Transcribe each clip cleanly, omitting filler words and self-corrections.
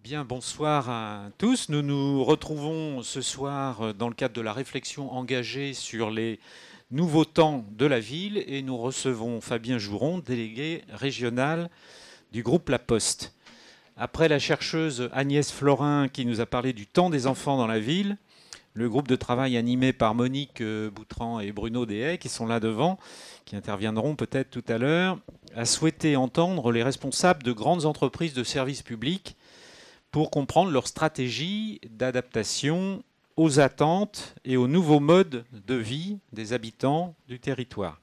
Bien, bonsoir à tous. Nous nous retrouvons ce soir dans le cadre de la réflexion engagée sur les nouveaux temps de la ville et nous recevons Fabien Jouron, délégué régional du groupe La Poste. Après la chercheuse Agnès Florin qui nous a parlé du temps des enfants dans la ville, le groupe de travail animé par Monique Boutran et Bruno Deshaies, qui sont là devant, qui interviendront peut-être tout à l'heure, a souhaité entendre les responsables de grandes entreprises de services publics pour comprendre leur stratégie d'adaptation aux attentes et aux nouveaux modes de vie des habitants du territoire.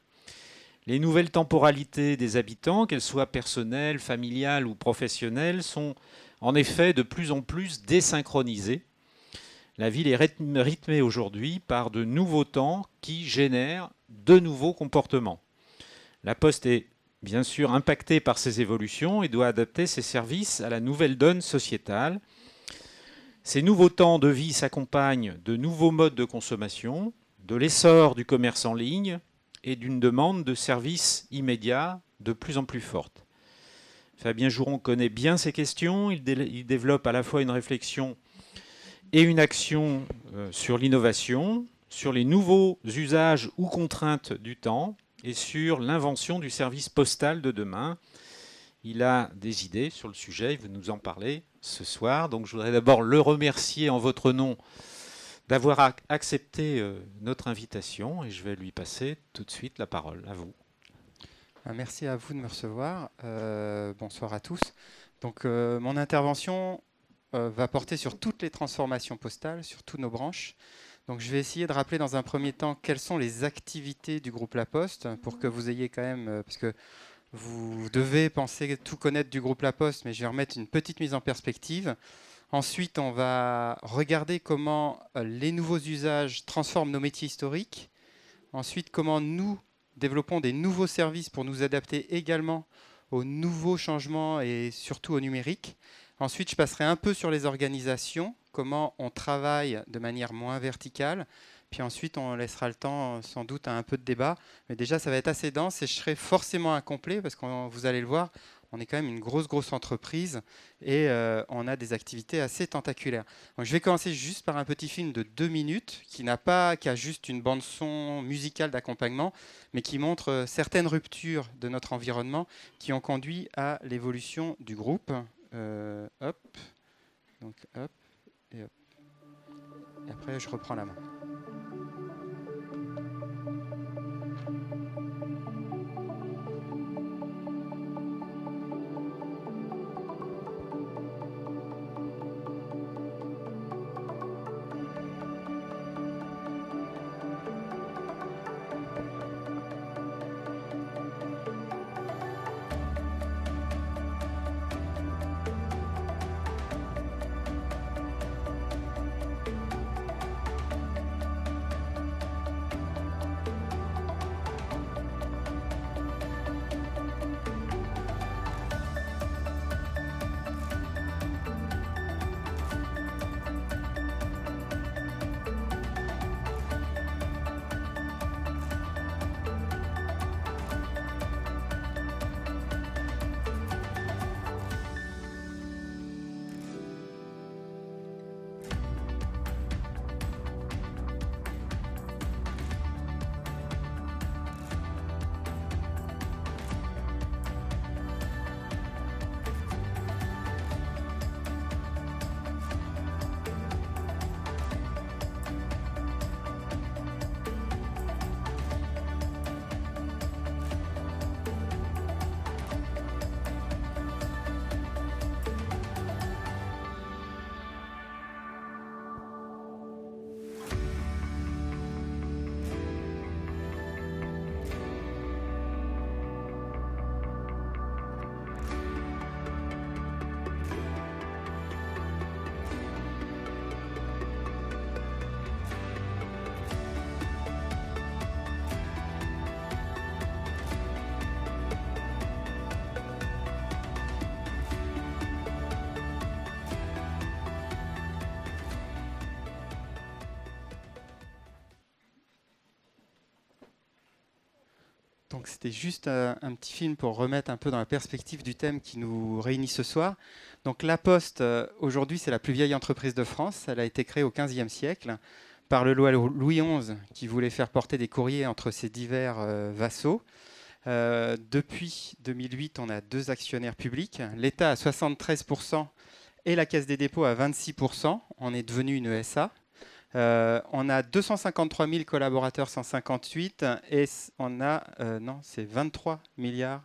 Les nouvelles temporalités des habitants, qu'elles soient personnelles, familiales ou professionnelles, sont en effet de plus en plus désynchronisées. La ville est rythmée aujourd'hui par de nouveaux temps qui génèrent de nouveaux comportements. La Poste est bien sûr impactée par ces évolutions et doit adapter ses services à la nouvelle donne sociétale. Ces nouveaux temps de vie s'accompagnent de nouveaux modes de consommation, de l'essor du commerce en ligne et d'une demande de services immédiats de plus en plus forte. Fabien Jouron connaît bien ces questions. Il développe à la fois une réflexion et une action sur l'innovation, sur les nouveaux usages ou contraintes du temps et sur l'invention du service postal de demain. Il a des idées sur le sujet, il veut nous en parler ce soir. Donc je voudrais d'abord le remercier en votre nom d'avoir accepté notre invitation et je vais lui passer tout de suite la parole. À vous. Merci à vous de me recevoir. Bonsoir à tous. Donc mon intervention va porter sur toutes les transformations postales, sur toutes nos branches. Donc je vais essayer de rappeler dans un premier temps quelles sont les activités du groupe La Poste pour que vous ayez quand même, parce que vous devez penser tout connaître du groupe La Poste, mais je vais remettre une petite mise en perspective. Ensuite, on va regarder comment les nouveaux usages transforment nos métiers historiques. Ensuite, comment nous développons des nouveaux services pour nous adapter également aux nouveaux changements et surtout au numérique. Ensuite, je passerai un peu sur les organisations, comment on travaille de manière moins verticale. Puis ensuite, on laissera le temps sans doute à un peu de débat. Mais déjà, ça va être assez dense et je serai forcément incomplet parce que vous allez le voir, on est quand même une grosse entreprise et on a des activités assez tentaculaires. Donc, je vais commencer juste par un petit film de 2 minutes qui a juste une bande son musicale d'accompagnement, mais qui montre certaines ruptures de notre environnement qui ont conduit à l'évolution du groupe. Hop, donc hop et hop. Et après, je reprends la main. Donc c'était juste un petit film pour remettre un peu dans la perspective du thème qui nous réunit ce soir. Donc La Poste, aujourd'hui, c'est la plus vieille entreprise de France. Elle a été créée au XVe siècle par le roi Louis XI qui voulait faire porter des courriers entre ses divers vassaux. Depuis 2008, on a 2 actionnaires publics. L'État à 73% et la Caisse des dépôts à 26%. On est devenu une ESA. On a 253 000 collaborateurs, 158, et on a, non, c'est 23 milliards.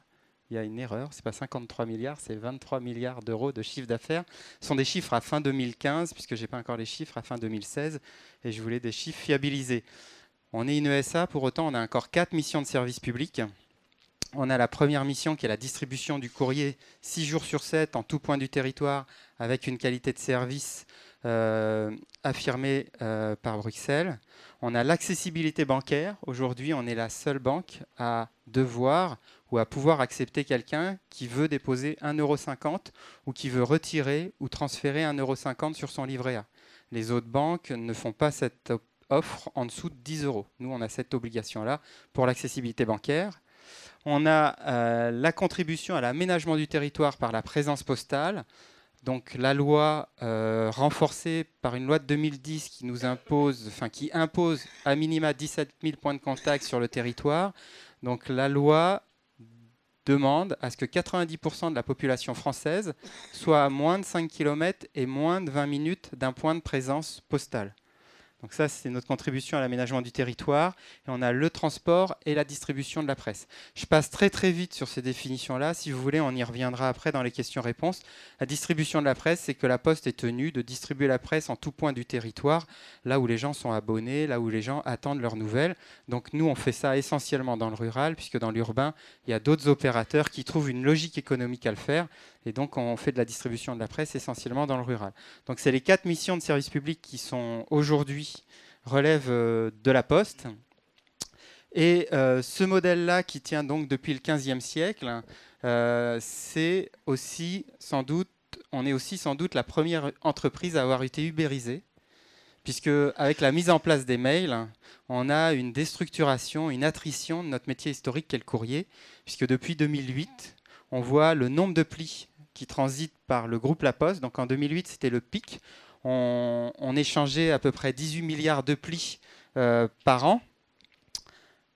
Il y a une erreur, c'est pas 53 milliards, c'est 23 milliards d'euros de chiffre d'affaires. Ce sont des chiffres à fin 2015, puisque je n'ai pas encore les chiffres à fin 2016, et je voulais des chiffres fiabilisés. On est une ESA, pour autant, on a encore 4 missions de service public. On a la première mission qui est la distribution du courrier 6 jours sur 7 en tout point du territoire, avec une qualité de service affirmée par Bruxelles. On a l'accessibilité bancaire. Aujourd'hui, on est la seule banque à devoir ou à pouvoir accepter quelqu'un qui veut déposer 1,50 € ou qui veut retirer ou transférer 1,50 € sur son livret A. Les autres banques ne font pas cette offre en dessous de 10 €. Nous, on a cette obligation-là pour l'accessibilité bancaire. On a la contribution à l'aménagement du territoire par la présence postale. Donc la loi renforcée par une loi de 2010 qui impose à minima 17 000 points de contact sur le territoire. Donc la loi demande à ce que 90% de la population française soit à moins de 5 km et moins de 20 minutes d'un point de présence postale. Donc ça, c'est notre contribution à l'aménagement du territoire. Et on a le transport et la distribution de la presse. Je passe très très vite sur ces définitions-là. Si vous voulez, on y reviendra après dans les questions-réponses. La distribution de la presse, c'est que la Poste est tenue de distribuer la presse en tout point du territoire, là où les gens sont abonnés, là où les gens attendent leurs nouvelles. Donc nous, on fait ça essentiellement dans le rural, puisque dans l'urbain, il y a d'autres opérateurs qui trouvent une logique économique à le faire. Et donc, on fait de la distribution de la presse essentiellement dans le rural. Donc, c'est les 4 missions de service public qui sont aujourd'hui relèvent de la Poste. Et ce modèle-là, qui tient donc depuis le XVe siècle, c'est aussi sans doute, on est aussi sans doute la première entreprise à avoir été ubérisée, puisque avec la mise en place des mails, on a une déstructuration, une attrition de notre métier historique qu'est le courrier, puisque depuis 2008, on voit le nombre de plis qui transitent par le groupe La Poste. Donc en 2008, c'était le pic. On échangeait à peu près 18 milliards de plis par an.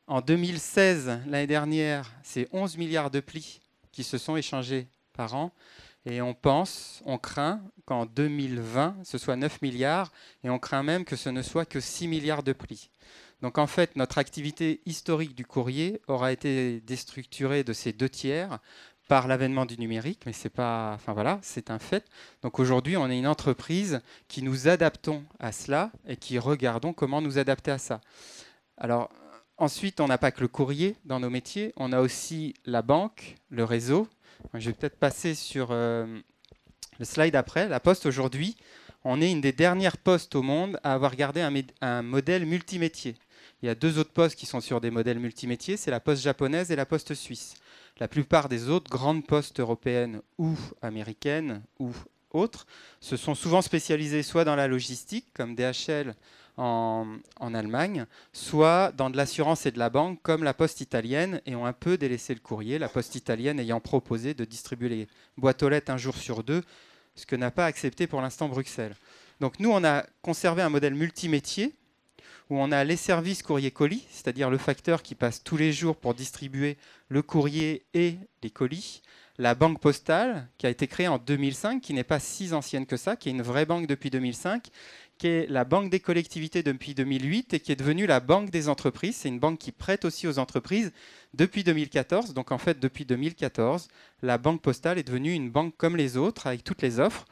En 2016, l'année dernière, c'est 11 milliards de plis qui se sont échangés par an. Et on craint qu'en 2020, ce soit 9 milliards. Et on craint même que ce ne soit que 6 milliards de plis. Donc en fait, notre activité historique du courrier aura été déstructurée de ces 2 tiers par l'avènement du numérique, mais c'est pas, enfin voilà, c'est un fait. Donc aujourd'hui, on est une entreprise qui nous adaptons à cela et qui regardons comment nous adapter à ça. Alors ensuite, on n'a pas que le courrier dans nos métiers, on a aussi la banque, le réseau. Je vais peut-être passer sur le slide après. La Poste aujourd'hui, on est une des dernières postes au monde à avoir gardé un modèle multimétier. Il y a 2 autres postes qui sont sur des modèles multimétiers, c'est la Poste japonaise et la Poste suisse. La plupart des autres grandes postes européennes ou américaines ou autres se sont souvent spécialisées soit dans la logistique, comme DHL en Allemagne, soit dans de l'assurance et de la banque, comme la Poste italienne, et ont un peu délaissé le courrier, la Poste italienne ayant proposé de distribuer les boîtes aux lettres 1 jour sur 2, ce que n'a pas accepté pour l'instant Bruxelles. Donc nous, on a conservé un modèle multimétier, où on a les services courrier-colis, c'est-à-dire le facteur qui passe tous les jours pour distribuer le courrier et les colis. La banque postale, qui a été créée en 2005, qui n'est pas si ancienne que ça, qui est une vraie banque depuis 2005, qui est la banque des collectivités depuis 2008 et qui est devenue la banque des entreprises. C'est une banque qui prête aussi aux entreprises depuis 2014. Donc en fait, depuis 2014, la banque postale est devenue une banque comme les autres, avec toutes les offres.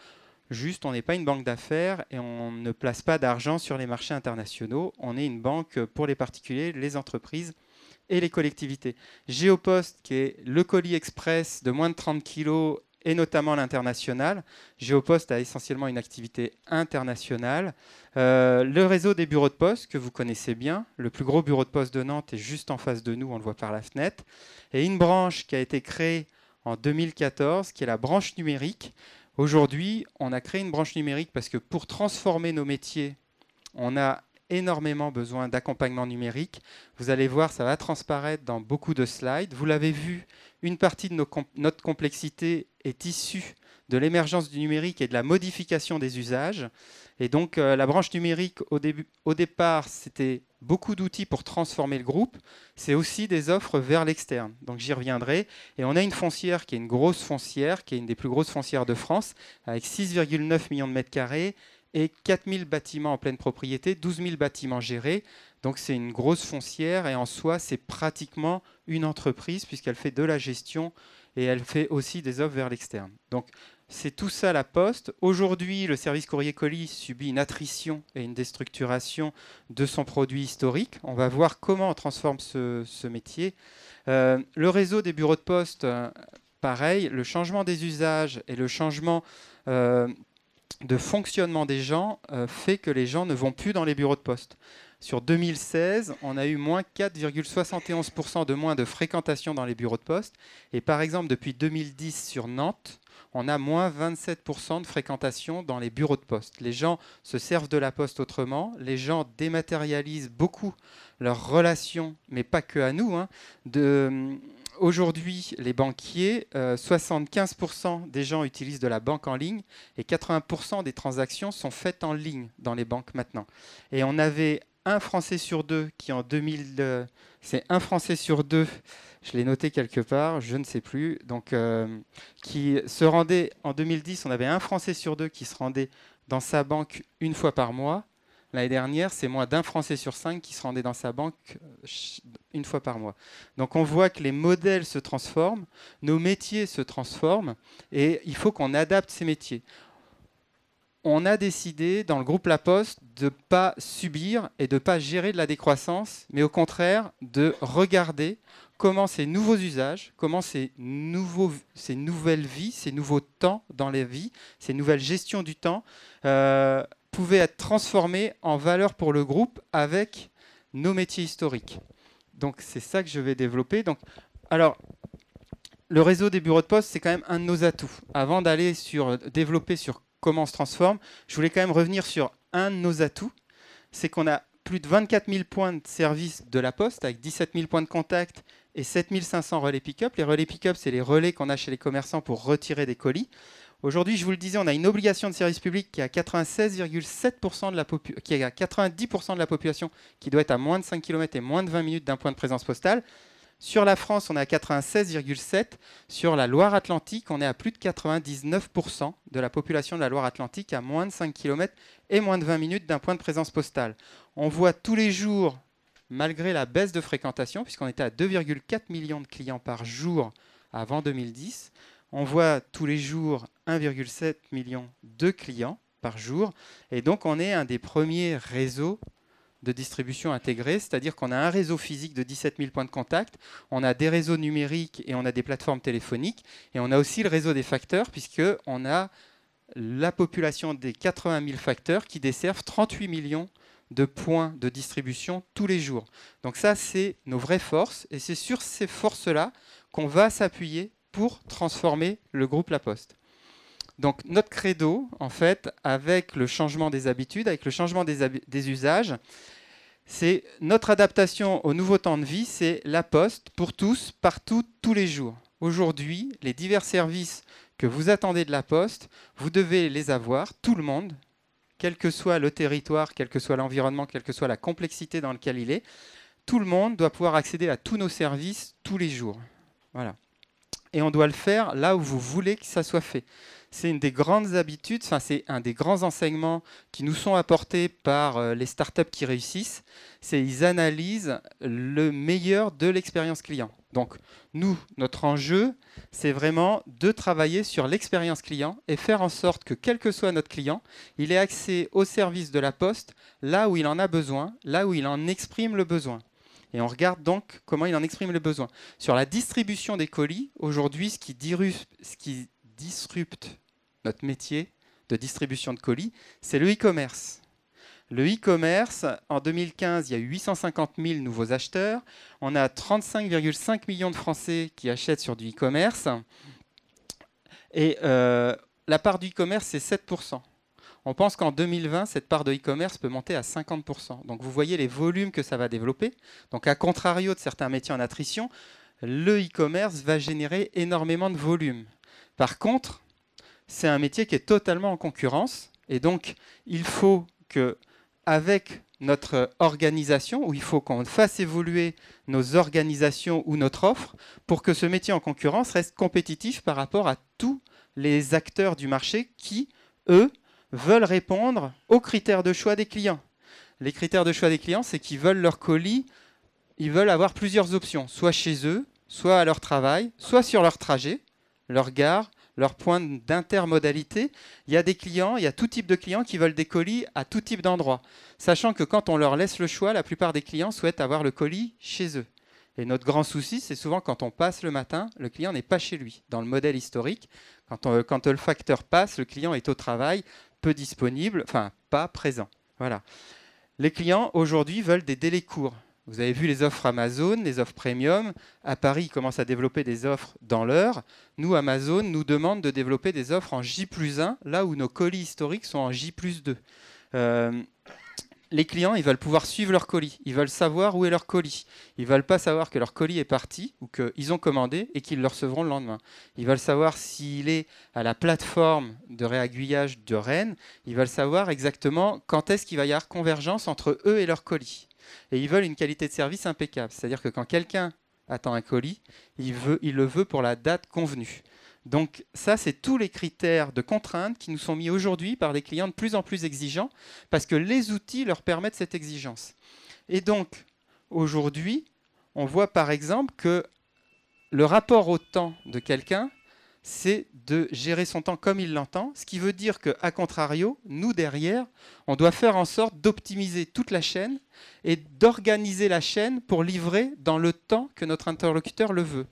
Juste, on n'est pas une banque d'affaires et on ne place pas d'argent sur les marchés internationaux. On est une banque pour les particuliers, les entreprises et les collectivités. Géopost, qui est le colis express de moins de 30 kg et notamment l'international. Géopost a essentiellement une activité internationale. Le réseau des bureaux de poste, que vous connaissez bien. Le plus gros bureau de poste de Nantes est juste en face de nous, on le voit par la fenêtre. Et une branche qui a été créée en 2014, qui est la branche numérique. Aujourd'hui, on a créé une branche numérique parce que pour transformer nos métiers, on a énormément besoin d'accompagnement numérique. Vous allez voir, ça va transparaître dans beaucoup de slides. Vous l'avez vu, une partie de notre complexité est issue de l'émergence du numérique et de la modification des usages. Et donc, la branche numérique, au départ, c'était beaucoup d'outils pour transformer le groupe. C'est aussi des offres vers l'externe. Donc, j'y reviendrai. Et on a une foncière qui est une grosse foncière, qui est une des plus grosses foncières de France, avec 6,9 millions de mètres carrés et 4000 bâtiments en pleine propriété, 12 000 bâtiments gérés. Donc, c'est une grosse foncière. Et en soi, c'est pratiquement une entreprise, puisqu'elle fait de la gestion et elle fait aussi des offres vers l'externe. Donc, c'est tout ça la Poste. Aujourd'hui, le service courrier-colis subit une attrition et une déstructuration de son produit historique. On va voir comment on transforme ce métier. Le réseau des bureaux de poste, pareil, le changement des usages et le changement de fonctionnement des gens fait que les gens ne vont plus dans les bureaux de poste. Sur 2016, on a eu moins 4,71% de moins de fréquentation dans les bureaux de poste. Et par exemple, depuis 2010 sur Nantes, on a moins 27% de fréquentation dans les bureaux de poste. Les gens se servent de la poste autrement. Les gens dématérialisent beaucoup leurs relations, mais pas que à nous. Aujourd'hui, les banquiers, 75% des gens utilisent de la banque en ligne et 80% des transactions sont faites en ligne dans les banques maintenant. Et on avait un Français sur deux qui en 2000, c'est un Français sur deux, je l'ai noté quelque part, je ne sais plus, donc qui se rendait en 2010, on avait un Français sur deux qui se rendait dans sa banque une fois par mois. L'année dernière, c'est moins d'un Français sur 5 qui se rendait dans sa banque une fois par mois. Donc on voit que les modèles se transforment, nos métiers se transforment et il faut qu'on adapte ces métiers. On a décidé dans le groupe La Poste de ne pas subir et de ne pas gérer de la décroissance, mais au contraire de regarder comment ces nouveaux usages, comment ces nouvelles vies, ces nouveaux temps dans les vies, ces nouvelles gestions du temps pouvaient être transformés en valeur pour le groupe avec nos métiers historiques. Donc c'est ça que je vais développer. Donc, alors, le réseau des bureaux de poste, c'est quand même un de nos atouts. Avant d'aller développer sur comment on se transforme, je voulais quand même revenir sur un de nos atouts. C'est qu'on a plus de 24 000 points de service de la Poste, avec 17 000 points de contact et 7 500 relais pick-up. Les relais pick-up, c'est les relais qu'on a chez les commerçants pour retirer des colis. Aujourd'hui, je vous le disais, on a une obligation de service public qui est à 96,7% de la qui est à 90% de la population qui doit être à moins de 5 km et moins de 20 minutes d'un point de présence postale. Sur la France, on est à 96,7%. Sur la Loire-Atlantique, on est à plus de 99% de la population de la Loire-Atlantique à moins de 5 km et moins de 20 minutes d'un point de présence postale. On voit tous les jours, malgré la baisse de fréquentation, puisqu'on était à 2,4 millions de clients par jour avant 2010, on voit tous les jours 1,7 million de clients par jour. Et donc, on est un des premiers réseaux de distribution intégrée, c'est-à-dire qu'on a un réseau physique de 17 000 points de contact, on a des réseaux numériques et on a des plateformes téléphoniques, et on a aussi le réseau des facteurs, puisqu'on a la population des 80 000 facteurs qui desservent 38 millions de points de distribution tous les jours. Donc ça, c'est nos vraies forces, et c'est sur ces forces-là qu'on va s'appuyer pour transformer le groupe La Poste. Donc notre credo, en fait, avec le changement des habitudes, avec le changement des usages, c'est notre adaptation au nouveau temps de vie, c'est La Poste pour tous, partout, tous les jours. Aujourd'hui, les divers services que vous attendez de La Poste, vous devez les avoir, tout le monde, quel que soit le territoire, quel que soit l'environnement, quelle que soit la complexité dans laquelle il est, tout le monde doit pouvoir accéder à tous nos services tous les jours. Voilà. Et on doit le faire là où vous voulez que ça soit fait. C'est une des grandes habitudes, enfin, c'est un des grands enseignements qui nous sont apportés par les startups qui réussissent. C'est qu'ils analysent le meilleur de l'expérience client. Donc, nous, notre enjeu, c'est vraiment de travailler sur l'expérience client et faire en sorte que, quel que soit notre client, il ait accès au service de La Poste là où il en a besoin, là où il en exprime le besoin. Et on regarde donc comment il en exprime le besoin. Sur la distribution des colis, aujourd'hui, ce qui disrupte notre métier de distribution de colis, c'est le e-commerce. Le e-commerce, en 2015, il y a eu 850 000 nouveaux acheteurs. On a 35,5 millions de Français qui achètent sur du e-commerce. Et la part du e-commerce, c'est 7%. On pense qu'en 2020, cette part de e-commerce peut monter à 50%. Donc vous voyez les volumes que ça va développer. Donc à contrario de certains métiers en attrition, le e-commerce va générer énormément de volume. Par contre, c'est un métier qui est totalement en concurrence. Et donc, il faut qu'avec notre organisation, ou il faut qu'on fasse évoluer nos organisations ou notre offre pour que ce métier en concurrence reste compétitif par rapport à tous les acteurs du marché qui, eux, veulent répondre aux critères de choix des clients. Les critères de choix des clients, c'est qu'ils veulent leur colis, ils veulent avoir plusieurs options, soit chez eux, soit à leur travail, soit sur leur trajet, leur gare, leur point d'intermodalité. Il y a des clients, il y a tout type de clients qui veulent des colis à tout type d'endroits. Sachant que quand on leur laisse le choix, la plupart des clients souhaitent avoir le colis chez eux. Et notre grand souci, c'est souvent quand on passe le matin, le client n'est pas chez lui. Dans le modèle historique, quand le facteur passe, le client est au travail, peu disponible, enfin pas présent. Voilà. Les clients aujourd'hui veulent des délais courts. Vous avez vu les offres Amazon, les offres premium. À Paris, ils commencent à développer des offres dans l'heure. Nous, Amazon nous demande de développer des offres en J+1, là où nos colis historiques sont en J+2. Les clients, ils veulent pouvoir suivre leur colis. Ils veulent savoir où est leur colis. Ils ne veulent pas savoir que leur colis est parti ou qu'ils ont commandé et qu'ils le recevront le lendemain. Ils veulent savoir s'il est à la plateforme de réaiguillage de Rennes. Ils veulent savoir exactement quand est-ce qu'il va y avoir convergence entre eux et leur colis. Et ils veulent une qualité de service impeccable. C'est-à-dire que quand quelqu'un attend un colis, il le veut pour la date convenue. Donc ça, c'est tous les critères de contrainte qui nous sont mis aujourd'hui par des clients de plus en plus exigeants parce que les outils leur permettent cette exigence. Et donc, aujourd'hui, on voit par exemple que le rapport au temps de quelqu'un, c'est de gérer son temps comme il l'entend, ce qui veut dire qu'à contrario, nous derrière, on doit faire en sorte d'optimiser toute la chaîne et d'organiser la chaîne pour livrer dans le temps que notre interlocuteur le veut.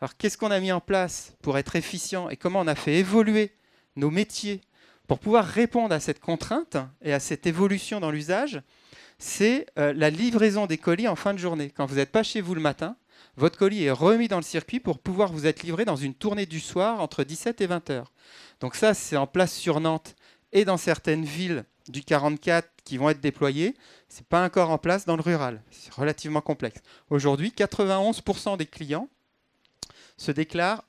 Alors, qu'est-ce qu'on a mis en place pour être efficient et comment on a fait évoluer nos métiers pour pouvoir répondre à cette contrainte et à cette évolution dans l'usage? C'est la livraison des colis en fin de journée. Quand vous n'êtes pas chez vous le matin, votre colis est remis dans le circuit pour pouvoir vous être livré dans une tournée du soir entre 17 et 20 heures. Donc ça, c'est en place sur Nantes et dans certaines villes du 44 qui vont être déployées. Ce n'est pas encore en place dans le rural. C'est relativement complexe. Aujourd'hui, 91% des clients se déclarent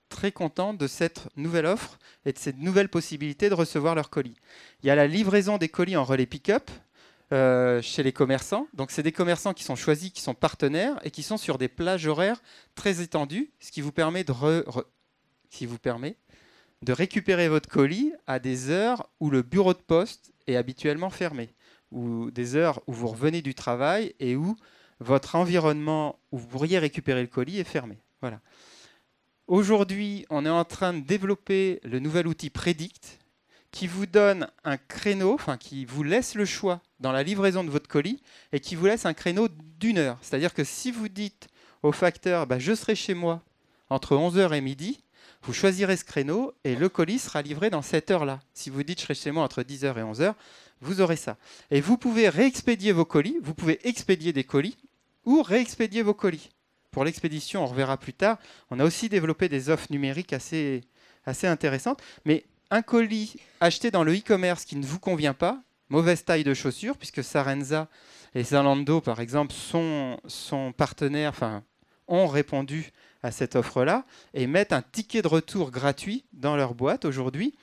très contents de cette nouvelle offre et de cette nouvelle possibilité de recevoir leurs colis. Il y a la livraison des colis en relais pick-up chez les commerçants. Donc, c'est des commerçants qui sont choisis, qui sont partenaires et qui sont sur des plages horaires très étendues, ce qui vous permet de récupérer votre colis à des heures où le bureau de poste est habituellement fermé, ou des heures où vous revenez du travail et où votre environnement où vous pourriez récupérer le colis est fermé. Voilà. Aujourd'hui, on est en train de développer le nouvel outil Predict qui vous donne un créneau, enfin qui vous laisse le choix dans la livraison de votre colis et qui vous laisse un créneau d'1 heure. C'est-à-dire que si vous dites au facteur je serai chez moi entre 11h et midi, vous choisirez ce créneau et le colis sera livré dans cette heure-là. Si vous dites je serai chez moi entre 10h et 11h, vous aurez ça. Et vous pouvez réexpédier vos colis, vous pouvez expédier des colis ou réexpédier vos colis. Pour l'expédition, on reverra plus tard. On a aussi développé des offres numériques assez intéressantes. Mais un colis acheté dans le e-commerce qui ne vous convient pas, mauvaise taille de chaussures, puisque Sarenza et Zalando, par exemple, sont partenaires, ont répondu à cette offre-là et mettent un ticket de retour gratuit dans leur boîte aujourd'hui.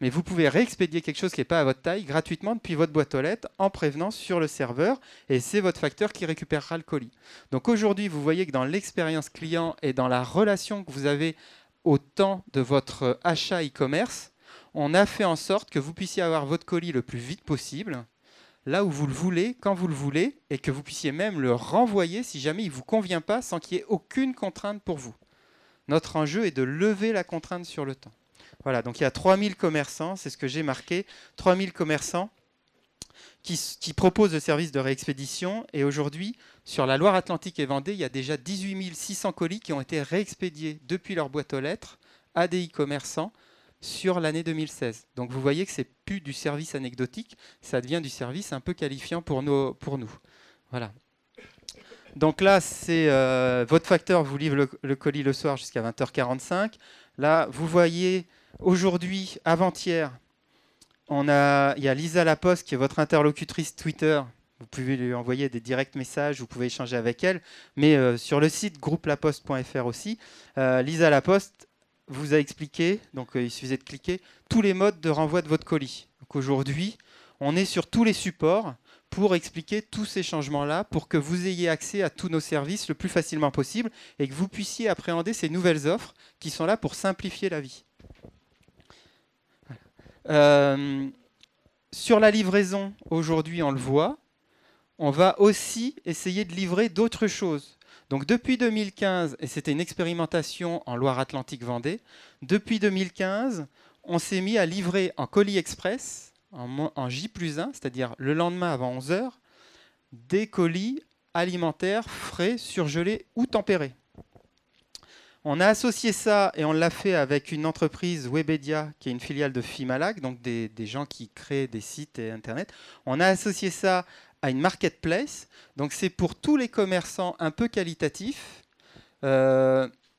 Mais vous pouvez réexpédier quelque chose qui n'est pas à votre taille gratuitement depuis votre boîte aux lettres en prévenant sur le serveur et c'est votre facteur qui récupérera le colis. Donc aujourd'hui, vous voyez que dans l'expérience client et dans la relation que vous avez au temps de votre achat e-commerce, on a fait en sorte que vous puissiez avoir votre colis le plus vite possible, là où vous le voulez, quand vous le voulez, et que vous puissiez même le renvoyer si jamais il ne vous convient pas sans qu'il y ait aucune contrainte pour vous. Notre enjeu est de lever la contrainte sur le temps. Voilà, donc il y a 3000 commerçants, c'est ce que j'ai marqué, 3000 commerçants qui proposent le service de réexpédition. Et aujourd'hui, sur la Loire-Atlantique et Vendée, il y a déjà 18 600 colis qui ont été réexpédiés depuis leur boîte aux lettres à des e-commerçants sur l'année 2016. Donc vous voyez que ce n'est plus du service anecdotique, ça devient du service un peu qualifiant pour nous. Voilà. Donc là, c'est votre facteur vous livre le colis le soir jusqu'à 20h45. Là, vous voyez aujourd'hui, avant-hier, Il y a Lisa Laposte qui est votre interlocutrice Twitter. Vous pouvez lui envoyer des directs messages, vous pouvez échanger avec elle. Mais sur le site groupelaposte.fr aussi, Lisa Laposte vous a expliqué, donc il suffisait de cliquer, tous les modes de renvoi de votre colis. Donc aujourd'hui, on est sur tous les supports pour expliquer tous ces changements-là, pour que vous ayez accès à tous nos services le plus facilement possible et que vous puissiez appréhender ces nouvelles offres qui sont là pour simplifier la vie. Sur la livraison, aujourd'hui, on le voit, on va aussi essayer de livrer d'autres choses. Donc depuis 2015, et c'était une expérimentation en Loire-Atlantique-Vendée, depuis 2015, on s'est mis à livrer en colis express, en J+1, c'est-à-dire le lendemain avant 11 h, des colis alimentaires frais, surgelés ou tempérés. On a associé ça et on l'a fait avec une entreprise Webedia qui est une filiale de Fimalac, donc des gens qui créent des sites et Internet. On a associé ça à une marketplace, donc c'est pour tous les commerçants un peu qualitatifs,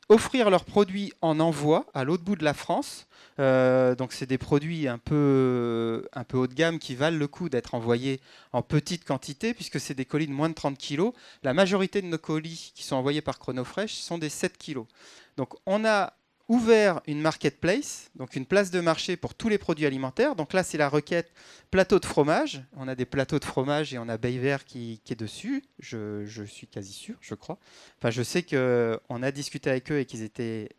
offrir leurs produits en envoi à l'autre bout de la France. Donc c'est des produits un peu haut de gamme qui valent le coup d'être envoyés en petite quantité puisque c'est des colis de moins de 30 kg. La majorité de nos colis qui sont envoyés par Chronofresh sont des 7 kg. Donc on a ouvert une marketplace, donc une place de marché pour tous les produits alimentaires. Donc là c'est la requête plateau de fromage. On a des plateaux de fromage et on a Bayver qui est dessus. Je suis quasi sûr, je crois. Enfin je sais qu'on a discuté avec eux et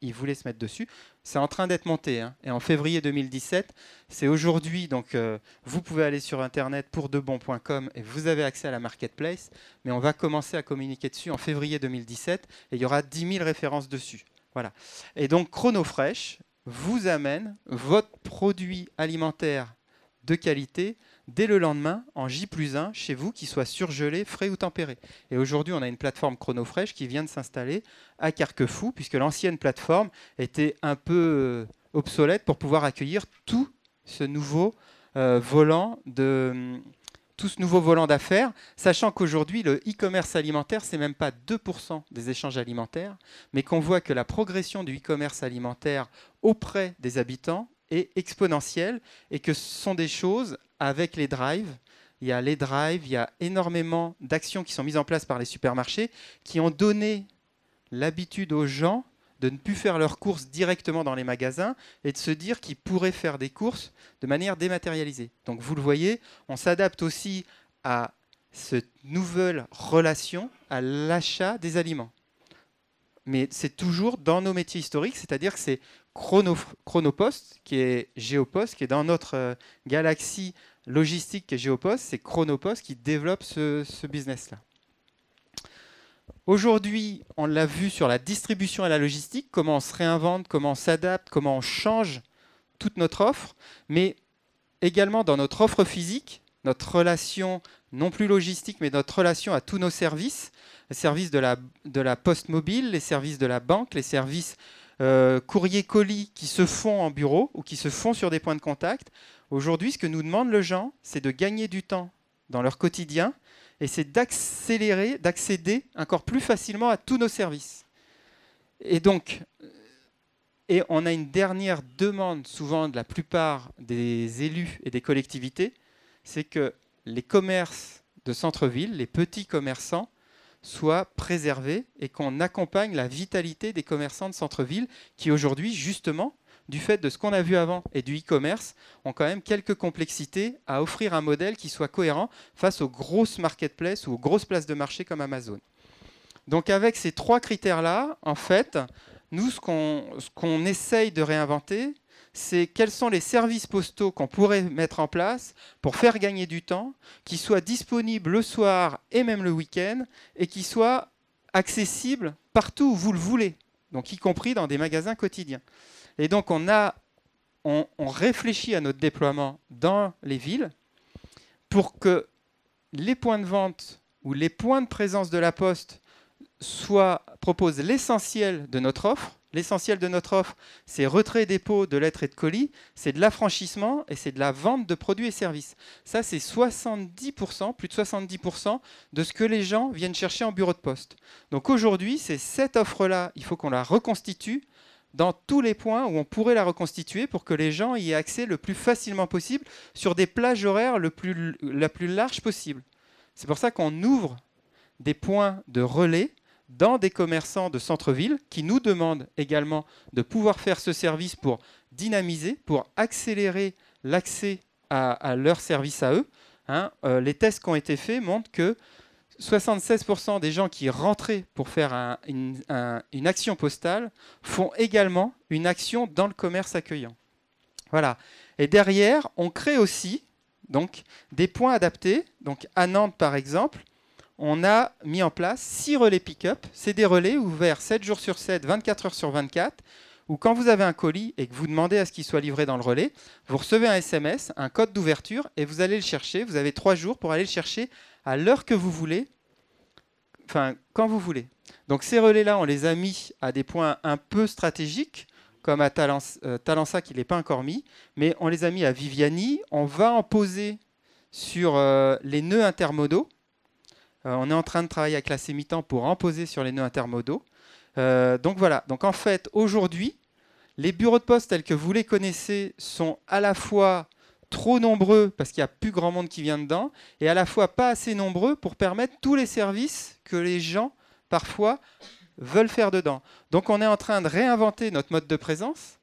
ils voulaient se mettre dessus. C'est en train d'être monté. Hein. Et en février 2017, c'est aujourd'hui. Donc, vous pouvez aller sur Internet pourdebon.com et vous avez accès à la marketplace. Mais on va commencer à communiquer dessus en février 2017 et il y aura 10 000 références dessus. Voilà. Et donc, Chronofresh vous amène votre produit alimentaire de qualité dès le lendemain en J+1 chez vous, qui soit surgelé, frais ou tempéré. Et aujourd'hui, on a une plateforme Chronofresh qui vient de s'installer à Carquefou, puisque l'ancienne plateforme était un peu obsolète pour pouvoir accueillir tout ce nouveau volant d'affaires, sachant qu'aujourd'hui, le e-commerce alimentaire, c'est même pas 2% des échanges alimentaires, mais qu'on voit que la progression du e-commerce alimentaire auprès des habitants est exponentielle et que ce sont des choses avec les drives. Il y a énormément d'actions qui sont mises en place par les supermarchés qui ont donné l'habitude aux gens de ne plus faire leurs courses directement dans les magasins et de se dire qu'ils pourraient faire des courses de manière dématérialisée. Donc vous le voyez, on s'adapte aussi à cette nouvelle relation à l'achat des aliments. Mais c'est toujours dans nos métiers historiques, c'est-à-dire que c'est Chronopost, qui est Géopost, qui est dans notre galaxie logistique qui est Géopost, c'est Chronopost qui développe ce business-là. Aujourd'hui, on l'a vu sur la distribution et la logistique, comment on se réinvente, comment on s'adapte, comment on change toute notre offre, mais également dans notre offre physique, notre relation non plus logistique, mais notre relation à tous nos services, les services de la poste mobile, les services de la banque, les services courrier colis qui se font en bureau ou qui se font sur des points de contact. Aujourd'hui, ce que nous demandent les gens, c'est de gagner du temps dans leur quotidien et c'est d'accéder encore plus facilement à tous nos services. Et on a une dernière demande souvent de la plupart des élus et des collectivités, c'est que les commerces de centre-ville, les petits commerçants, soient préservés et qu'on accompagne la vitalité des commerçants de centre-ville qui aujourd'hui, justement, du fait de ce qu'on a vu avant et du e-commerce, ont quand même quelques complexités à offrir un modèle qui soit cohérent face aux grosses marketplaces ou aux grosses places de marché comme Amazon. Donc avec ces trois critères-là, en fait, nous, ce qu'on essaye de réinventer, c'est quels sont les services postaux qu'on pourrait mettre en place pour faire gagner du temps, qui soient disponibles le soir et même le week-end, et qui soient accessibles partout où vous le voulez, donc y compris dans des magasins quotidiens. Et donc on réfléchit à notre déploiement dans les villes pour que les points de vente ou les points de présence de la Poste proposent l'essentiel de notre offre. L'essentiel de notre offre, c'est retrait et dépôt de lettres et de colis, c'est de l'affranchissement et c'est de la vente de produits et services. Ça, c'est 70%, plus de 70% de ce que les gens viennent chercher en bureau de poste. Donc aujourd'hui, c'est cette offre-là, il faut qu'on la reconstitue dans tous les points où on pourrait la reconstituer pour que les gens y aient accès le plus facilement possible sur des plages horaires la plus large possible. C'est pour ça qu'on ouvre des points de relais dans des commerçants de centre-ville qui nous demandent également de pouvoir faire ce service pour dynamiser, pour accélérer l'accès à leurs services à eux. Hein. Les tests qui ont été faits montrent que 76% des gens qui rentraient pour faire une action postale font également une action dans le commerce accueillant. Voilà. Et derrière, on crée aussi donc, des points adaptés. Donc, à Nantes, par exemple, on a mis en place 6 relais pick-up. C'est des relais ouverts 7 jours sur 7, 24 heures sur 24, où quand vous avez un colis et que vous demandez à ce qu'il soit livré dans le relais, vous recevez un SMS, un code d'ouverture, et vous allez le chercher. Vous avez 3 jours pour aller le chercher à l'heure que vous voulez, enfin, quand vous voulez. Donc ces relais-là, on les a mis à des points un peu stratégiques, comme à Talensac, il n'est pas encore mis, mais on les a mis à Viviani. On va en poser sur les nœuds intermodaux. On est en train de travailler avec la Sémitan pour en poser sur les nœuds intermodaux. Donc voilà, donc en fait, aujourd'hui, les bureaux de poste tels que vous les connaissez sont à la fois trop nombreux parce qu'il n'y a plus grand monde qui vient dedans, et à la fois pas assez nombreux pour permettre tous les services que les gens, parfois, veulent faire dedans. Donc on est en train de réinventer notre mode de présence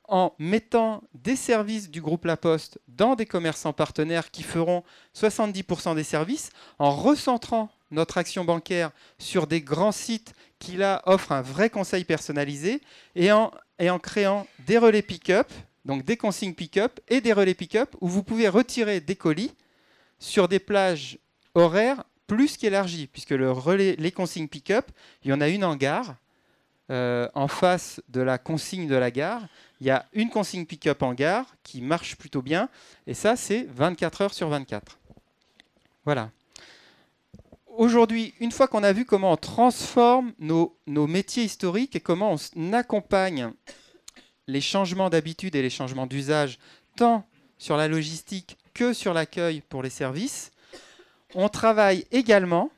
en mettant des services du groupe La Poste dans des commerçants partenaires qui feront 70% des services, en recentrant notre action bancaire sur des grands sites qui là offrent un vrai conseil personnalisé, et en créant des relais pick-up, donc des consignes pick-up et des relais pick-up où vous pouvez retirer des colis sur des plages horaires plus qu'élargies, puisque les consignes pick-up, il y en a une en gare, en face de la consigne de la gare. Il y a une consigne pick-up en gare qui marche plutôt bien, et ça, c'est 24 heures sur 24. Voilà. Aujourd'hui, une fois qu'on a vu comment on transforme nos métiers historiques et comment on accompagne les changements d'habitude et les changements d'usage, tant sur la logistique que sur l'accueil pour les services, on travaille également,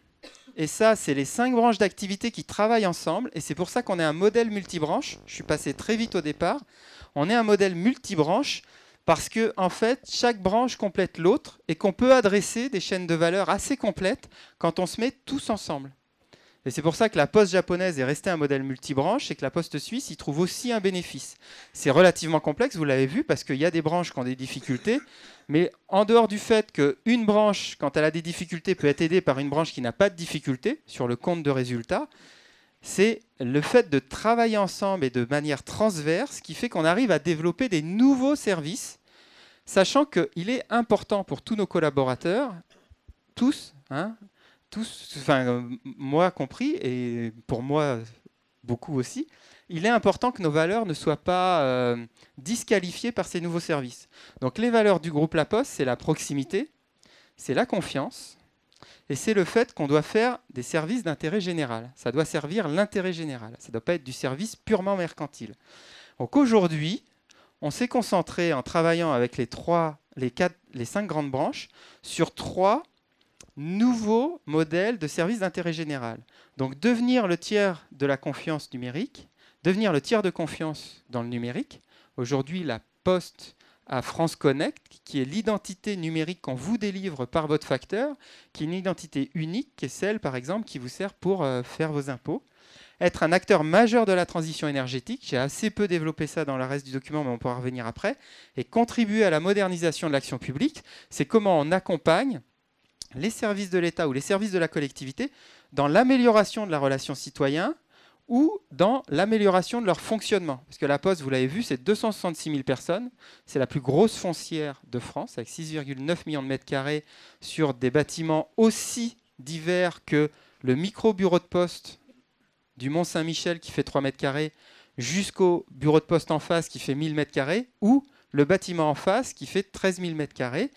et ça, c'est les 5 branches d'activité qui travaillent ensemble, et c'est pour ça qu'on est un modèle multibranche. Je suis passé très vite au départ. On est un modèle multibranche parce que, en fait, chaque branche complète l'autre et qu'on peut adresser des chaînes de valeur assez complètes quand on se met tous ensemble. Et c'est pour ça que la Poste japonaise est restée un modèle multibranche et que la Poste suisse y trouve aussi un bénéfice. C'est relativement complexe, vous l'avez vu, parce qu'il y a des branches qui ont des difficultés, mais en dehors du fait qu'une branche, quand elle a des difficultés, peut être aidée par une branche qui n'a pas de difficultés sur le compte de résultats, c'est le fait de travailler ensemble et de manière transverse qui fait qu'on arrive à développer des nouveaux services, sachant qu'il est important pour tous nos collaborateurs, tous, enfin, moi compris, et pour moi beaucoup aussi, il est important que nos valeurs ne soient pas disqualifiées par ces nouveaux services. Donc les valeurs du groupe La Poste, c'est la proximité, c'est la confiance, et c'est le fait qu'on doit faire des services d'intérêt général. Ça doit servir l'intérêt général. Ça ne doit pas être du service purement mercantile. Donc aujourd'hui, on s'est concentré en travaillant avec les 5 grandes branches sur 3 nouveaux modèles de services d'intérêt général. Donc devenir le tiers de la confiance numérique, devenir le tiers de confiance dans le numérique. Aujourd'hui, la Poste à France Connect, qui est l'identité numérique qu'on vous délivre par votre facteur, qui est une identité unique, qui est celle, par exemple, qui vous sert pour faire vos impôts. Être un acteur majeur de la transition énergétique, j'ai assez peu développé ça dans le reste du document, mais on pourra revenir après, et contribuer à la modernisation de l'action publique, c'est comment on accompagne les services de l'État ou les services de la collectivité dans l'amélioration de la relation citoyen ou dans l'amélioration de leur fonctionnement. Parce que la Poste, vous l'avez vu, c'est 266 000 personnes. C'est la plus grosse foncière de France, avec 6,9 millions de mètres carrés sur des bâtiments aussi divers que le micro-bureau de poste du Mont-Saint-Michel qui fait 3 mètres carrés jusqu'au bureau de poste en face qui fait 1000 mètres carrés ou le bâtiment en face qui fait 13 000 mètres carrés.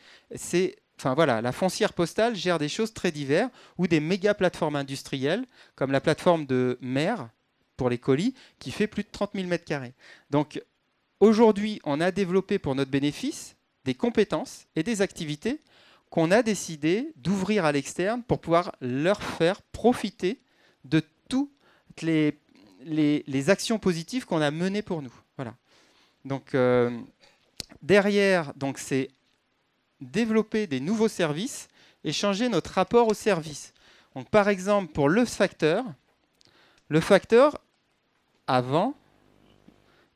Enfin voilà, la foncière postale gère des choses très diverses ou des méga plateformes industrielles comme la plateforme de Mer pour les colis qui fait plus de 30 000 mètres carrés. Donc aujourd'hui, on a développé pour notre bénéfice des compétences et des activités qu'on a décidé d'ouvrir à l'externe pour pouvoir leur faire profiter de toutes les les actions positives qu'on a menées pour nous. Voilà. Donc, derrière, c'est développer des nouveaux services et changer notre rapport au service. Donc, par exemple, pour le facteur, avant,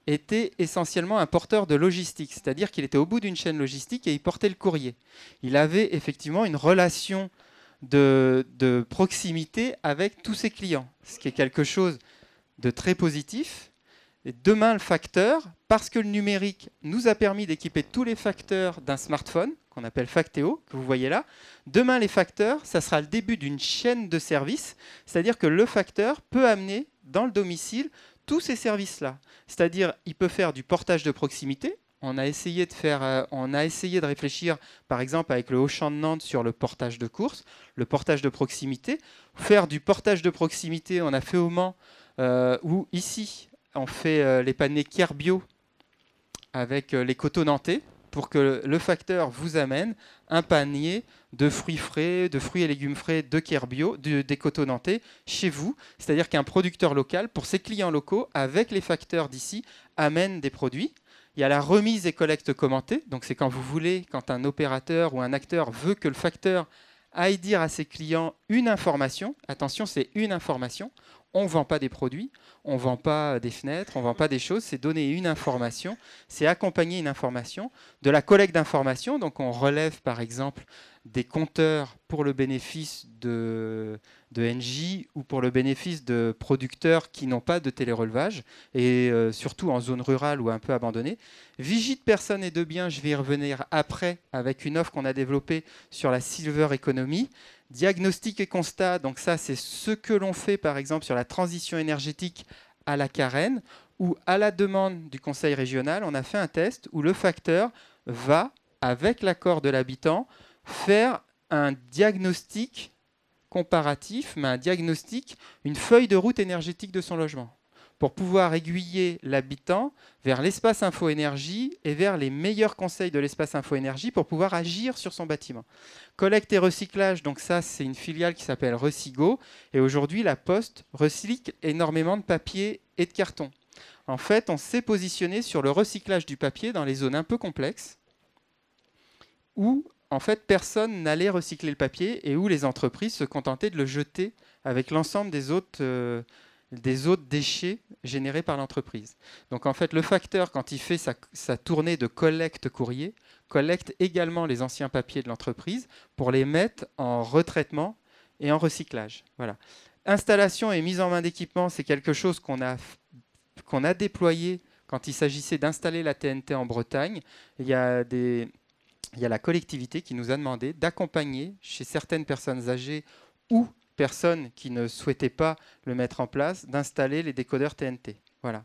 était essentiellement un porteur de logistique, c'est-à-dire qu'il était au bout d'une chaîne logistique et il portait le courrier. Il avait effectivement une relation de proximité avec tous ses clients, ce qui est quelque chose de très positif. Et demain, le facteur, parce que le numérique nous a permis d'équiper tous les facteurs d'un smartphone, qu'on appelle Factéo, que vous voyez là, demain, les facteurs, ça sera le début d'une chaîne de services, c'est-à-dire que le facteur peut amener dans le domicile tous ces services-là. C'est-à-dire, il peut faire du portage de proximité. On a essayé de réfléchir, par exemple, avec le Auchan de Nantes sur le portage de courses, le portage de proximité. Faire du portage de proximité, on a fait au Mans, où ici, on fait les paniers Kerbio avec les coteaux nantais pour que le facteur vous amène un panier de fruits frais, de fruits et légumes frais de Kerbio, des coteaux nantais, chez vous. C'est-à-dire qu'un producteur local, pour ses clients locaux, avec les facteurs d'ici, amène des produits. Il y a la remise et collecte commentée. Donc c'est quand vous voulez, quand un opérateur ou un acteur veut que le facteur aille dire à ses clients une information. Attention, c'est une information. On ne vend pas des produits, on ne vend pas des fenêtres, on ne vend pas des choses. C'est donner une information, c'est accompagner une information. De la collecte d'informations, donc on relève par exemple des compteurs pour le bénéfice de Engie ou pour le bénéfice de producteurs qui n'ont pas de télérelevage et surtout en zone rurale ou un peu abandonnée. Vigie de personnes et de biens, je vais y revenir après avec une offre qu'on a développée sur la Silver Economy. Diagnostic et constat, donc ça c'est ce que l'on fait par exemple sur la transition énergétique à la Carène ou à la demande du conseil régional, on a fait un test où le facteur va, avec l'accord de l'habitant, faire un diagnostic comparatif, mais un diagnostic, une feuille de route énergétique de son logement, pour pouvoir aiguiller l'habitant vers l'espace info-énergie et vers les meilleurs conseils de l'espace info-énergie pour pouvoir agir sur son bâtiment. Collecte et recyclage, donc ça c'est une filiale qui s'appelle Recigo, et aujourd'hui la Poste recycle énormément de papier et de carton. En fait, on s'est positionné sur le recyclage du papier dans les zones un peu complexes, où en fait, personne n'allait recycler le papier et où les entreprises se contentaient de le jeter avec l'ensemble des autres déchets générés par l'entreprise. Donc en fait, le facteur, quand il fait sa tournée de collecte courrier, collecte également les anciens papiers de l'entreprise pour les mettre en retraitement et en recyclage. Voilà. Installation et mise en main d'équipements, c'est quelque chose qu'on a déployé quand il s'agissait d'installer la TNT en Bretagne. Il y a la collectivité qui nous a demandé d'accompagner chez certaines personnes âgées ou personnes qui ne souhaitaient pas le mettre en place, d'installer les décodeurs TNT. Voilà.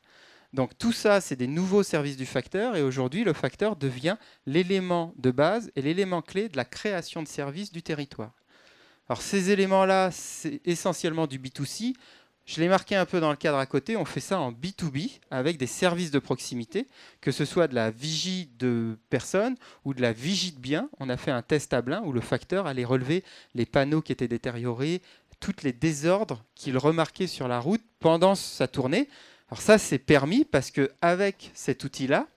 Donc tout ça, c'est des nouveaux services du facteur et aujourd'hui, le facteur devient l'élément de base et l'élément clé de la création de services du territoire. Alors ces éléments-là, c'est essentiellement du B2C. Je l'ai marqué un peu dans le cadre à côté, on fait ça en B2B avec des services de proximité, que ce soit de la vigie de personnes ou de la vigie de biens. On a fait un test à Blain où le facteur allait relever les panneaux qui étaient détériorés, tous les désordres qu'il remarquait sur la route pendant sa tournée. Alors ça, c'est permis parce qu'avec cet outil-là,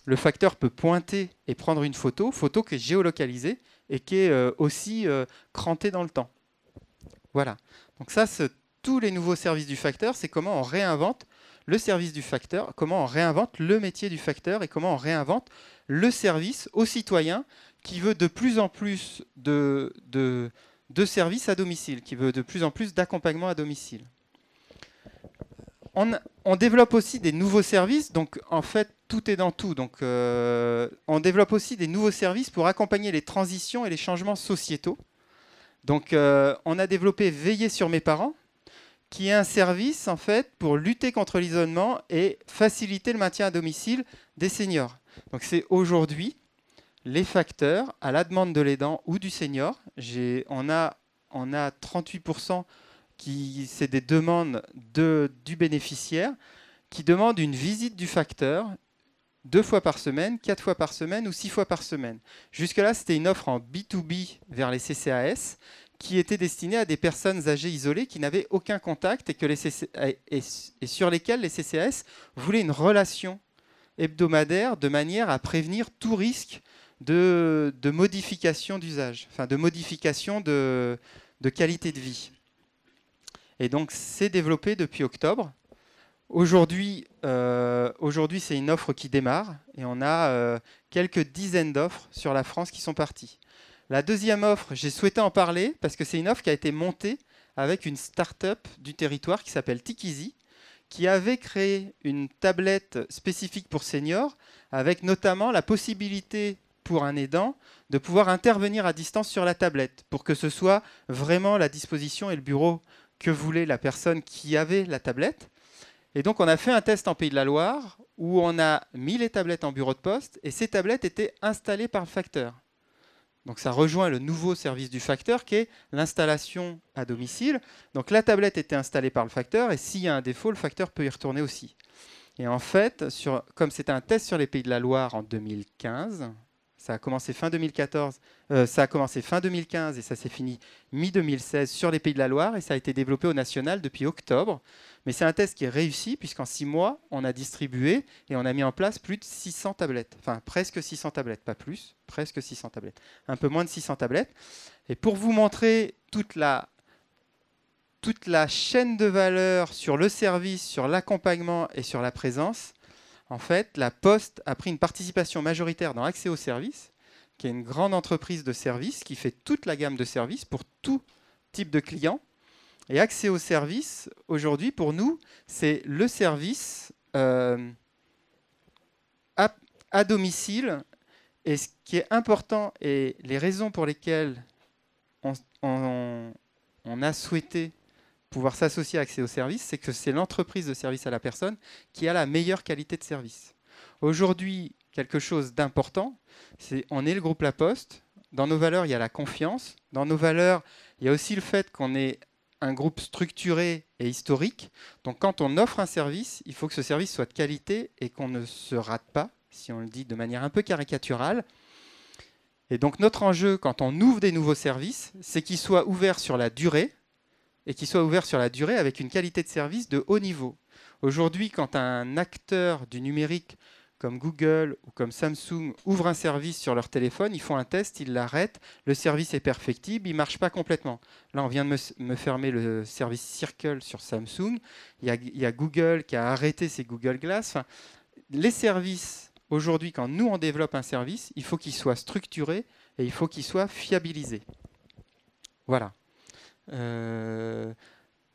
le facteur peut pointer et prendre une photo qui est géolocalisée et qui est aussi crantée dans le temps. Voilà. Donc ça, tous les nouveaux services du facteur, c'est comment on réinvente le service du facteur, comment on réinvente le métier du facteur et comment on réinvente le service aux citoyens qui veut de plus en plus de services à domicile, qui veut de plus en plus d'accompagnement à domicile. On développe aussi des nouveaux services, donc en fait tout est dans tout. Donc, on développe aussi des nouveaux services pour accompagner les transitions et les changements sociétaux. Donc on a développé Veiller sur mes parents, qui est un service en fait pour lutter contre l'isolement et faciliter le maintien à domicile des seniors. Donc c'est aujourd'hui les facteurs à la demande de l'aidant ou du senior. On a 38% qui c'est des demandes du bénéficiaire qui demandent une visite du facteur 2 fois par semaine, 4 fois par semaine ou 6 fois par semaine. Jusque-là, c'était une offre en B2B vers les CCAS qui était destiné à des personnes âgées isolées qui n'avaient aucun contact et sur lesquelles les CCAS voulaient une relation hebdomadaire de manière à prévenir tout risque de modification d'usage, enfin de modification de qualité de vie. Et donc c'est développé depuis octobre. Aujourd'hui, c'est une offre qui démarre et on a quelques dizaines d'offres sur la France qui sont parties. La deuxième offre, j'ai souhaité en parler parce que c'est une offre qui a été montée avec une start-up du territoire qui s'appelle Tikizi, qui avait créé une tablette spécifique pour seniors avec notamment la possibilité pour un aidant de pouvoir intervenir à distance sur la tablette pour que ce soit vraiment la disposition et le bureau que voulait la personne qui avait la tablette. Et donc on a fait un test en Pays de la Loire où on a mis les tablettes en bureau de poste et ces tablettes étaient installées par le facteur. Donc ça rejoint le nouveau service du facteur qui est l'installation à domicile. Donc la tablette était installée par le facteur et s'il y a un défaut, le facteur peut y retourner aussi. Et en fait, comme c'était un test sur les Pays de la Loire en 2015, ça a commencé fin 2014, ça a commencé fin 2015 et ça s'est fini mi-2016 sur les Pays de la Loire et ça a été développé au national depuis octobre. Mais c'est un test qui est réussi puisqu'en 6 mois, on a distribué et on a mis en place plus de 600 tablettes. Enfin, presque 600 tablettes, pas plus, presque 600 tablettes. Un peu moins de 600 tablettes. Et pour vous montrer toute la chaîne de valeur sur le service, sur l'accompagnement et sur la présence, en fait, la Poste a pris une participation majoritaire dans Accès aux services, qui est une grande entreprise de services qui fait toute la gamme de services pour tout type de clients. Et Accès aux services, aujourd'hui, pour nous, c'est le service à domicile. Et ce qui est important et les raisons pour lesquelles on a souhaité pouvoir s'associer à Accès aux services, c'est que c'est l'entreprise de service à la personne qui a la meilleure qualité de service. Aujourd'hui, quelque chose d'important, on est le groupe La Poste. Dans nos valeurs, il y a la confiance. Dans nos valeurs, il y a aussi le fait qu'on est un groupe structuré et historique. Donc quand on offre un service, il faut que ce service soit de qualité et qu'on ne se rate pas, si on le dit de manière un peu caricaturale. Et donc notre enjeu, quand on ouvre des nouveaux services, c'est qu'ils soient ouverts sur la durée, et qu'ils soient ouverts sur la durée avec une qualité de service de haut niveau. Aujourd'hui, quand un acteur du numérique comme Google ou comme Samsung ouvrent un service sur leur téléphone, ils font un test, ils l'arrêtent, le service est perfectible, il ne marche pas complètement. Là, on vient de me fermer le service Circle sur Samsung. Il y a Google qui a arrêté ses Google Glass. Enfin, les services, aujourd'hui, quand nous, on développe un service, il faut qu'il soit structuré et il faut qu'il soit fiabilisé. Voilà.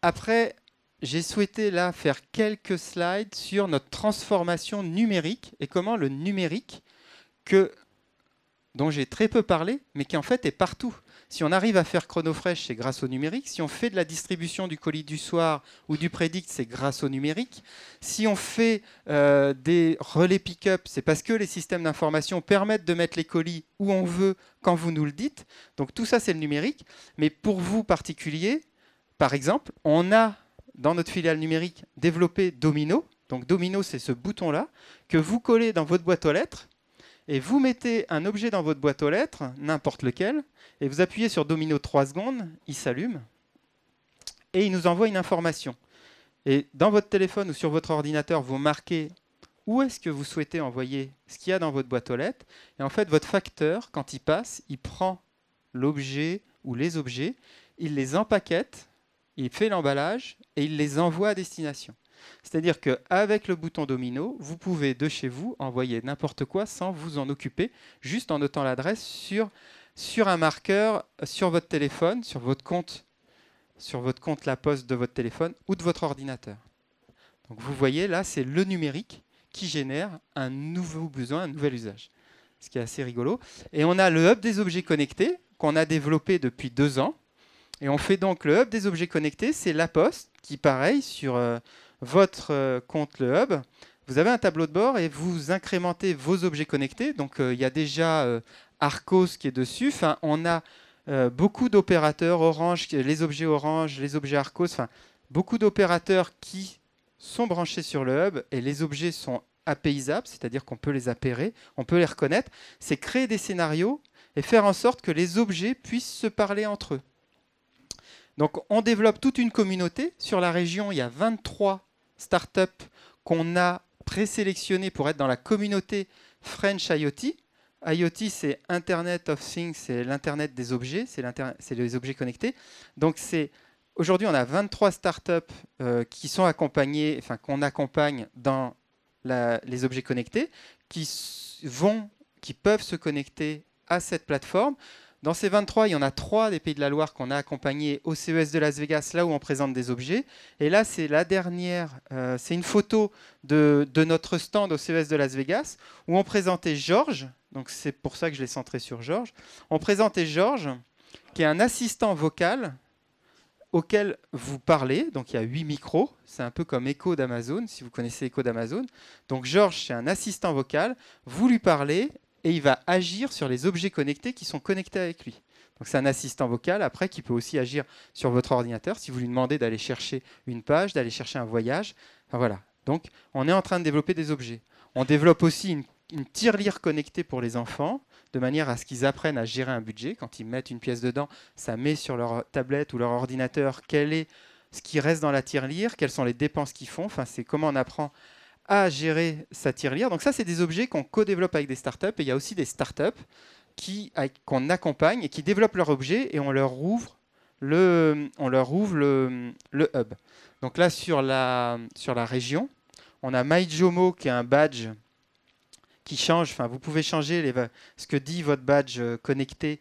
Après, j'ai souhaité là faire quelques slides sur notre transformation numérique et comment le numérique, dont j'ai très peu parlé, mais qui en fait est partout. Si on arrive à faire Chronofresh, c'est grâce au numérique. Si on fait de la distribution du colis du soir ou du prédict, c'est grâce au numérique. Si on fait des relais pick-up, c'est parce que les systèmes d'information permettent de mettre les colis où on veut, quand vous nous le dites. Donc tout ça, c'est le numérique. Mais pour vous, particuliers, par exemple, on a dans notre filiale numérique développé Domino. Donc Domino, c'est ce bouton-là que vous collez dans votre boîte aux lettres. Et vous mettez un objet dans votre boîte aux lettres, n'importe lequel, et vous appuyez sur Domino 3 secondes, il s'allume, et il nous envoie une information. Et dans votre téléphone ou sur votre ordinateur, vous marquez où est-ce que vous souhaitez envoyer ce qu'il y a dans votre boîte aux lettres. Et en fait, votre facteur, quand il passe, il prend l'objet ou les objets, il les empaquette, il fait l'emballage, et il les envoie à destination. C'est-à-dire qu'avec le bouton Domino, vous pouvez de chez vous envoyer n'importe quoi sans vous en occuper, juste en notant l'adresse sur un marqueur sur votre téléphone, sur votre compte La Poste de votre téléphone ou de votre ordinateur. Donc vous voyez, là, c'est le numérique qui génère un nouveau besoin, un nouvel usage, ce qui est assez rigolo. Et on a le Hub des objets connectés qu'on a développé depuis 2 ans. Et on fait donc le Hub des objets connectés, c'est La Poste qui, pareil, sur votre compte le Hub, vous avez un tableau de bord et vous incrémentez vos objets connectés. Donc il y a déjà Arcos qui est dessus. Enfin, on a beaucoup d'opérateurs Orange, les objets Orange, les objets Arcos, enfin beaucoup d'opérateurs qui sont branchés sur le Hub et les objets sont apaisables, c'est-à-dire qu'on peut les appairer, on peut les reconnaître. C'est créer des scénarios et faire en sorte que les objets puissent se parler entre eux. Donc on développe toute une communauté. Sur la région, il y a 23 startups qu'on a présélectionnées pour être dans la communauté French IoT. IoT, c'est Internet of Things, c'est l'Internet des objets, c'est les objets connectés. Donc aujourd'hui, on a 23 startups qui sont accompagnées, enfin qu'on accompagne dans les objets connectés, qui peuvent se connecter à cette plateforme. Dans ces 23, il y en a 3 des Pays de la Loire qu'on a accompagnés au CES de Las Vegas, là où on présente des objets. Et là, c'est la dernière, c'est une photo de notre stand au CES de Las Vegas, où on présentait Georges. Donc c'est pour ça que je l'ai centré sur Georges. On présentait Georges, qui est un assistant vocal auquel vous parlez. Donc il y a 8 micros. C'est un peu comme Echo d'Amazon, si vous connaissez Echo d'Amazon. Donc Georges, c'est un assistant vocal. Vous lui parlez et il va agir sur les objets connectés qui sont connectés avec lui. Donc c'est un assistant vocal, après, qui peut aussi agir sur votre ordinateur si vous lui demandez d'aller chercher une page, d'aller chercher un voyage. Enfin, voilà. Donc on est en train de développer des objets. On développe aussi une tirelire connectée pour les enfants, de manière à ce qu'ils apprennent à gérer un budget. Quand ils mettent une pièce dedans, ça met sur leur tablette ou leur ordinateur quel est ce qui reste dans la tirelire, quelles sont les dépenses qu'ils font. Enfin, c'est comment on apprend à gérer sa tirelire. Donc ça, c'est des objets qu'on co-développe avec des startups. Et il y a aussi des startups qu'on accompagne et qui développent leurs objets et on leur ouvre le hub. Donc là, sur la région, on a MyJomo qui est un badge qui change. Enfin, vous pouvez changer ce que dit votre badge connecté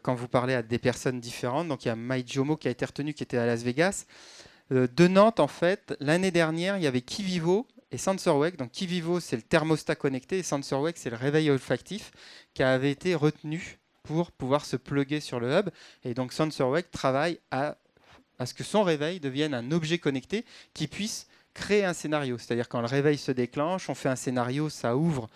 quand vous parlez à des personnes différentes. Donc il y a MyJomo qui a été retenu, qui était à Las Vegas. De Nantes, en fait, l'année dernière, il y avait Kivivo et SensorWake. Donc Kivivo, c'est le thermostat connecté et SensorWake, c'est le réveil olfactif qui avait été retenu pour pouvoir se plugger sur le hub. Et donc SensorWake travaille à ce que son réveil devienne un objet connecté qui puisse créer un scénario. C'est-à-dire quand le réveil se déclenche, on fait un scénario, ça ouvre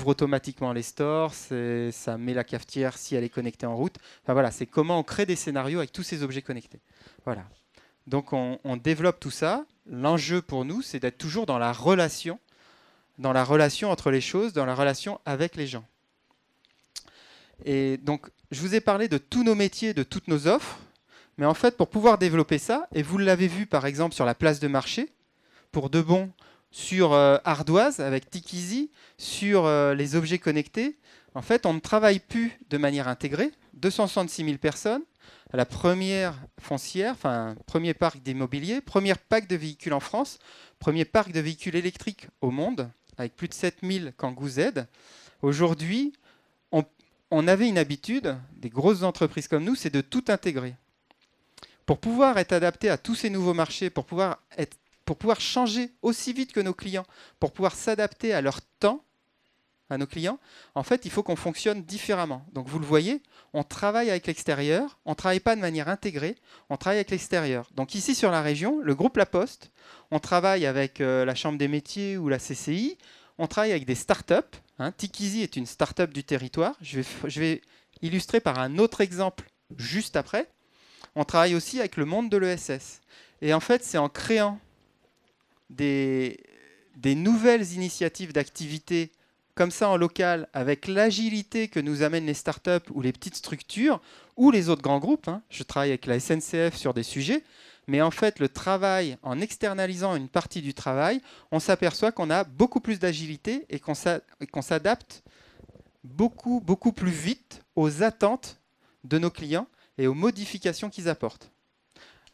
automatiquement les stores, ça met la cafetière si elle est connectée en route. Enfin voilà, c'est comment on crée des scénarios avec tous ces objets connectés. Voilà. Donc on développe tout ça. L'enjeu pour nous, c'est d'être toujours dans la relation entre les choses, dans la relation avec les gens. Et donc, je vous ai parlé de tous nos métiers, de toutes nos offres, mais en fait, pour pouvoir développer ça, et vous l'avez vu par exemple sur la place de marché, pour de bon, sur Ardoise avec Tikeasy, sur les objets connectés, en fait, on ne travaille plus de manière intégrée. 266 000 personnes, la première foncière, enfin, premier parc d'immobilier, premier parc de véhicules en France, premier parc de véhicules électriques au monde, avec plus de 7000 Kangoo Z. Aujourd'hui, on avait une habitude, des grosses entreprises comme nous, c'est de tout intégrer. Pour pouvoir être adapté à tous ces nouveaux marchés, pour pouvoir changer aussi vite que nos clients, pour pouvoir s'adapter à leur temps, à nos clients, en fait, il faut qu'on fonctionne différemment. Donc, vous le voyez, on travaille avec l'extérieur, on ne travaille pas de manière intégrée, on travaille avec l'extérieur. Donc, ici, sur la région, le groupe La Poste, on travaille avec la Chambre des métiers ou la CCI, on travaille avec des startups. Tikeasy est une startup du territoire. Je vais illustrer par un autre exemple juste après. On travaille aussi avec le monde de l'ESS. Et en fait, c'est en créant des nouvelles initiatives d'activité comme ça en local, avec l'agilité que nous amènent les startups ou les petites structures, ou les autres grands groupes. Je travaille avec la SNCF sur des sujets, mais en fait, le travail, en externalisant une partie du travail, on s'aperçoit qu'on a beaucoup plus d'agilité et qu'on s'adapte beaucoup, beaucoup plus vite aux attentes de nos clients et aux modifications qu'ils apportent.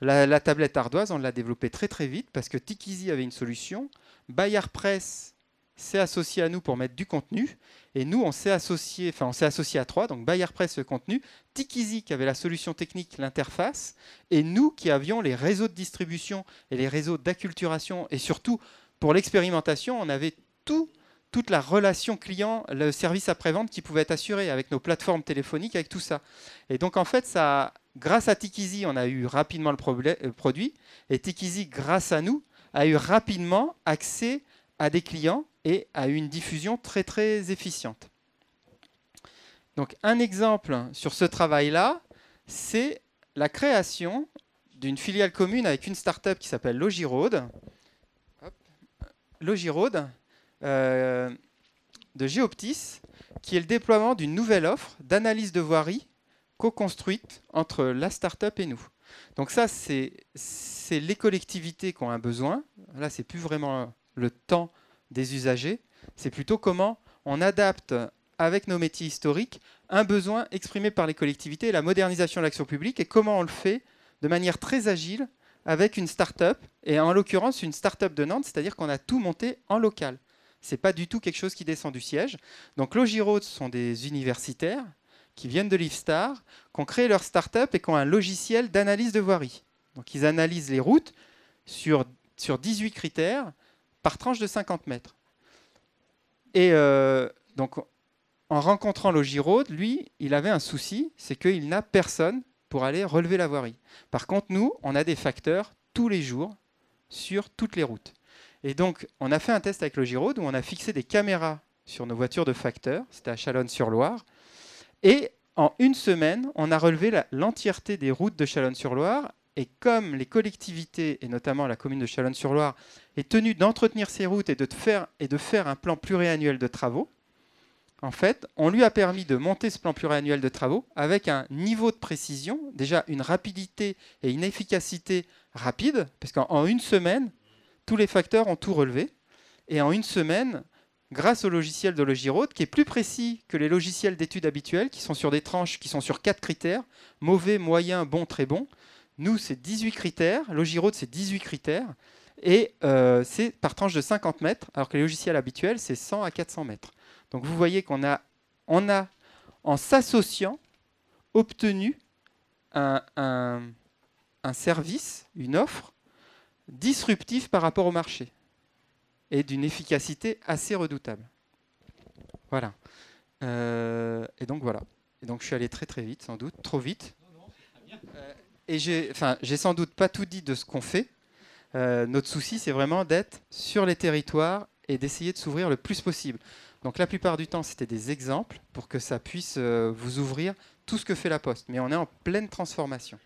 La tablette ardoise, on l'a développée très très vite parce que Tikeasy avait une solution, Bayard Press s'est associé à nous pour mettre du contenu, et nous, on s'est associé à 3, donc Bayard Press le contenu, Tikeasy qui avait la solution technique, l'interface, et nous qui avions les réseaux de distribution et les réseaux d'acculturation, et surtout, pour l'expérimentation, on avait toute la relation client, le service après-vente qui pouvait être assuré avec nos plateformes téléphoniques, avec tout ça. Et donc, en fait, grâce à Tikeasy, on a eu rapidement le produit, et Tikeasy, grâce à nous, a eu rapidement accès à des clients et à une diffusion très très efficiente. Donc un exemple sur ce travail-là, c'est la création d'une filiale commune avec une start-up qui s'appelle Logirode. Logirode de Geoptis, qui est le déploiement d'une nouvelle offre d'analyse de voirie co-construite entre la start-up et nous. Donc ça, c'est les collectivités qui ont un besoin. Là, c'est plus vraiment le temps des usagers, c'est plutôt comment on adapte avec nos métiers historiques un besoin exprimé par les collectivités et la modernisation de l'action publique, et comment on le fait de manière très agile avec une start-up, et en l'occurrence une start-up de Nantes, c'est-à-dire qu'on a tout monté en local. Ce n'est pas du tout quelque chose qui descend du siège. Donc Logiraude, ce sont des universitaires qui viennent de l'IFSTAR, qui ont créé leur start-up et qui ont un logiciel d'analyse de voirie. Donc ils analysent les routes sur 18 critères par tranche de 50 mètres. Et donc en rencontrant Logiraude, lui, il avait un souci, c'est qu'il n'a personne pour aller relever la voirie. Par contre, nous, on a des facteurs tous les jours sur toutes les routes. Et donc, on a fait un test avec Logiraude où on a fixé des caméras sur nos voitures de facteurs, c'était à Chalonnes-sur-Loire, et en une semaine, on a relevé l'entièreté des routes de Chalonnes-sur-Loire, et comme les collectivités, et notamment la commune de Chalonnes-sur-Loire, est tenue d'entretenir ces routes et de faire un plan pluriannuel de travaux, en fait, on lui a permis de monter ce plan pluriannuel de travaux avec un niveau de précision, déjà une rapidité et une efficacité rapide, parce qu'en une semaine, tous les facteurs ont tout relevé. Et en une semaine, grâce au logiciel de Logiraude, qui est plus précis que les logiciels d'études habituels, qui sont sur des tranches, qui sont sur 4 critères, mauvais, moyen, bon, très bon. Nous, c'est 18 critères. Logiraude, c'est 18 critères. Et c'est par tranche de 50 mètres, alors que les logiciels habituels, c'est 100 à 400 mètres. Donc vous voyez qu'on a, en s'associant, obtenu un service, une offre disruptive par rapport au marché et d'une efficacité assez redoutable. Voilà. Et donc voilà. Et donc je suis allé très très vite, sans doute, trop vite. Et j'ai sans doute pas tout dit de ce qu'on fait. Notre souci, c'est vraiment d'être sur les territoires et d'essayer de s'ouvrir le plus possible. Donc la plupart du temps, c'était des exemples pour que ça puisse vous ouvrir tout ce que fait la Poste. Mais on est en pleine transformation.